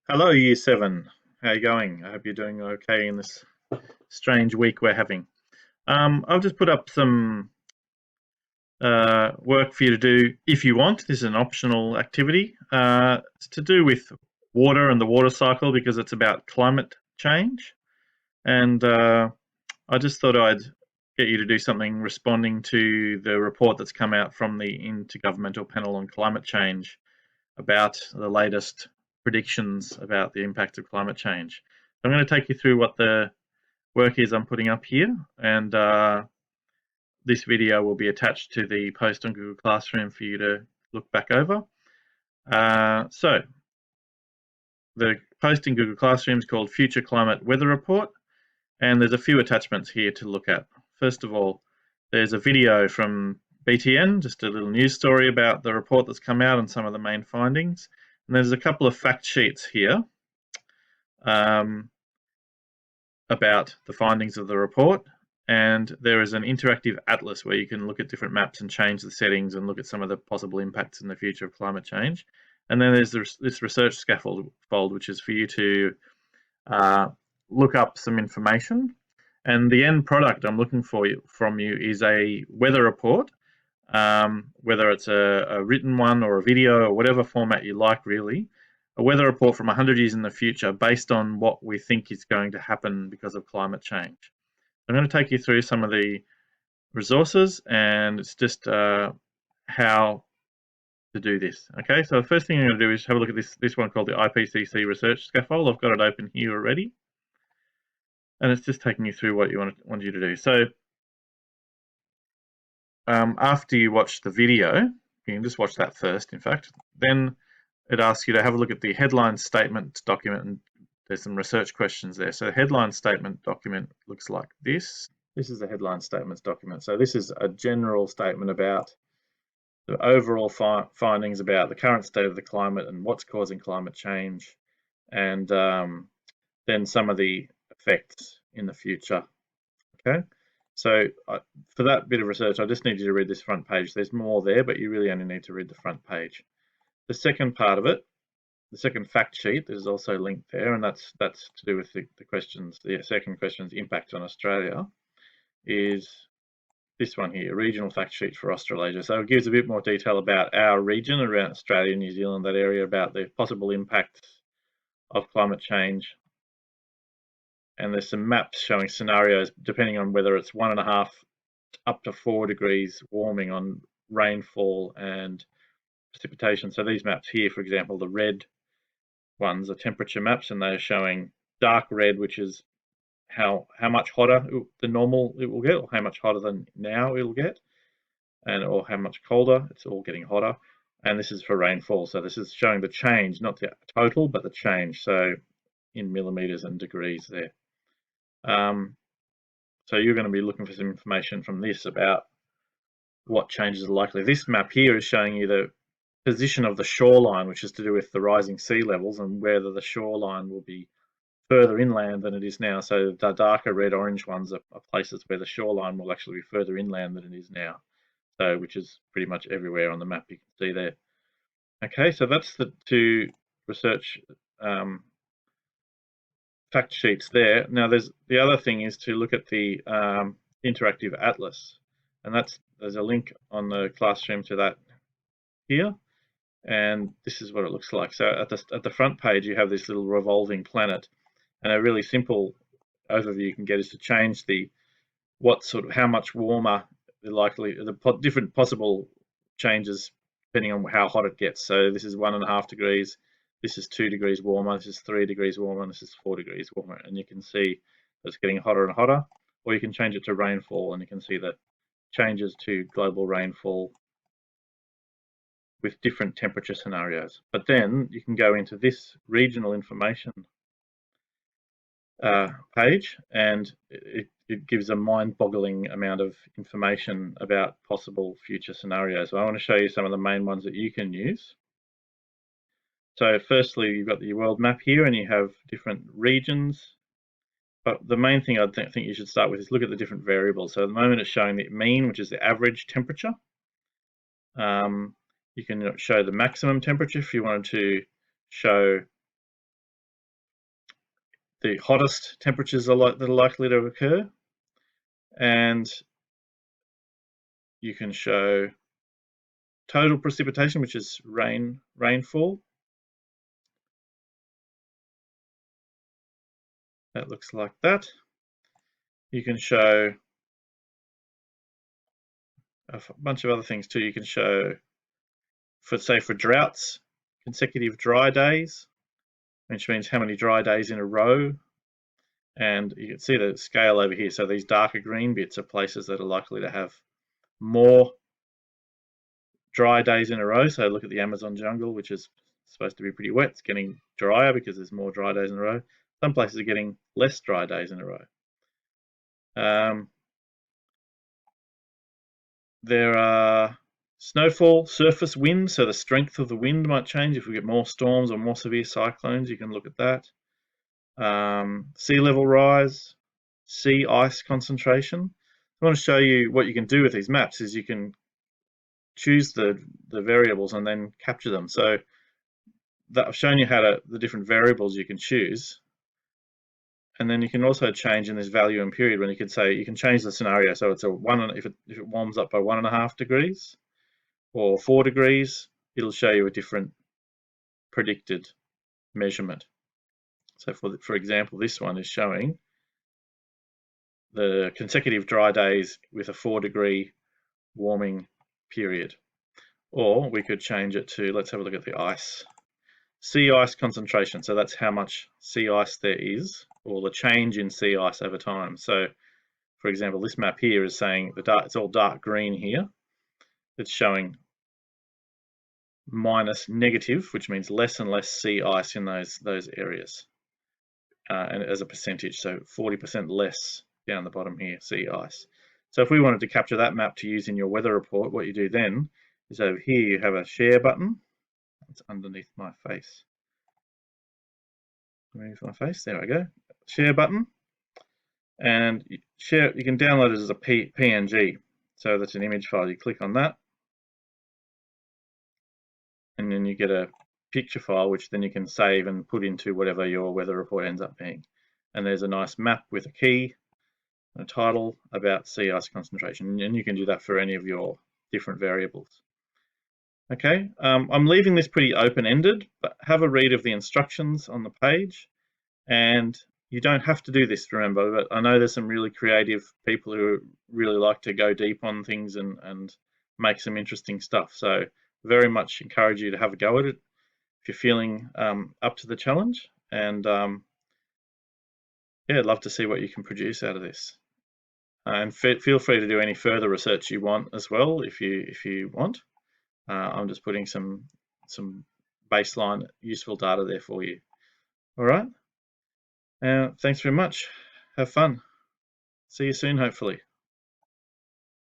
Hello, Year 7. How you going? I hope you're doing okay in this strange week we're having. I've just put up some work for you to do if you want. This is an optional activity. It's to do with water and the water cycle because it's about climate change. And I just thought I'd get you to do something responding to the report that's come out from the Intergovernmental Panel on Climate Change about the latest predictions about the impact of climate change. So I'm going to take you through what the work is I'm putting up here, and this video will be attached to the post on Google Classroom for you to look back over. So the post in Google Classroom is called Future Climate Weather Report, and there's a few attachments here to look at. First of all, there's a video from BTN, just a little news story about the report that's come out and some of the main findings. And there's a couple of fact sheets here um, about the findings of the report. And there is an interactive atlas where you can look at different maps and change the settings and look at some of the possible impacts in the future of climate change. And then there's this research scaffold, which is for you to look up some information. And the end product I'm looking for from you is a weather report, whether it's a written one or a video or whatever format you like, really. A weather report from 100 years in the future based on what we think is going to happen because of climate change. I'm going to take you through some of the resources, and it's just how to do this. Okay, so the first thing I'm going to do is have a look at this one called the IPCC research scaffold. I've got it open here already, and it's just taking you through what you want you to do. So after you watch the video, you can just watch that first, in fact, then it asks you to have a look at the headline statement document, and there's some research questions there. So the headline statement document looks like this. This is the headline statements document. So this is a general statement about the overall findings about the current state of the climate and what's causing climate change, and then some of the effects in the future. Okay, so for that bit of research, I just need you to read this front page. There's more there, but you really only need to read the front page. The second part of it, the second fact sheet, is also linked there, and that's to do with the questions. The second question's impact on Australia is this one here, regional fact sheet for Australasia. So it gives a bit more detail about our region around Australia, New Zealand, that area, about the possible impacts of climate change. And there's some maps showing scenarios depending on whether it's 1.5 up to 4 degrees warming on rainfall and precipitation. So these maps here, for example, the red ones are temperature maps, and they're showing dark red, which is how much hotter than normal it will get, or how much hotter than now it will get, and or how much colder. It's all getting hotter. And this is for rainfall. So this is showing the change, not the total, but the change. So in millimeters and degrees there. So you're going to be looking for some information from this about what changes are likely. This map here is showing you the position of the shoreline, which is to do with the rising sea levels and whether the shoreline will be further inland than it is now. So the darker red orange ones are places where the shoreline will actually be further inland than it is now. So which is pretty much everywhere on the map you can see there. Okay, so that's the two research fact sheets there. Now the other thing is to look at the interactive atlas, and there's a link on the classroom to that here, and this is what it looks like. So at the front page you have this little revolving planet, and a really simple overview you can get is to change how much warmer the different possible changes depending on how hot it gets. So this is 1.5 degrees, this is 2 degrees warmer, this is 3 degrees warmer, and this is 4 degrees warmer, and you can see it's getting hotter and hotter. Or you can change it to rainfall, and you can see the changes to global rainfall with different temperature scenarios. But then you can go into this regional information page, and it gives a mind-boggling amount of information about possible future scenarios. So I want to show you some of the main ones that you can use. So firstly, you've got the world map here, and you have different regions. But the main thing I think you should start with is look at the different variables. So at the moment it's showing the mean, which is the average temperature. You can show the maximum temperature if you wanted to show the hottest temperatures that are likely to occur, and you can show total precipitation, which is rainfall. That looks like that. You can show a bunch of other things too. You can show, for droughts, consecutive dry days, which means how many dry days in a row. And you can see the scale over here. So these darker green bits are places that are likely to have more dry days in a row. So look at the Amazon jungle, which is supposed to be pretty wet. It's getting drier because there's more dry days in a row. Some places are getting less dry days in a row. There are snowfall, surface wind, so the strength of the wind might change. If we get more storms or more severe cyclones, you can look at that. Sea level rise, sea ice concentration. I want to show you what you can do with these maps is you can choose the variables and then capture them. So that I've shown you how the different variables you can choose. And then you can also change in this value and period when you can say, you can change the scenario. So it's if it warms up by 1.5 degrees or 4 degrees, it'll show you a different predicted measurement. So for example, this one is showing the consecutive dry days with a 4-degree warming period. Or we could change it to, let's have a look at the ice. Sea ice concentration, so that's how much sea ice there is, or the change in sea ice over time. So for example, this map here is saying it's all dark green here. It's showing minus negative, which means less and less sea ice in those areas, and as a percentage, so 40% less down the bottom here, sea ice. So if we wanted to capture that map to use in your weather report, what you do then is over here you have a share button. It's underneath my face. Underneath my face, there I go. Share button, and you can download it as a PNG. So that's an image file. You click on that, and then you get a picture file, which then you can save and put into whatever your weather report ends up being. And there's a nice map with a key, a title about sea ice concentration, and you can do that for any of your different variables. Okay, I'm leaving this pretty open-ended, but have a read of the instructions on the page. And you don't have to do this, remember, but I know there's some really creative people who really like to go deep on things and make some interesting stuff. So very much encourage you to have a go at it if you're feeling up to the challenge. And yeah, I'd love to see what you can produce out of this. And feel free to do any further research you want as well, if you want. I'm just putting some baseline useful data there for you. All right. Thanks very much. Have fun. See you soon, hopefully.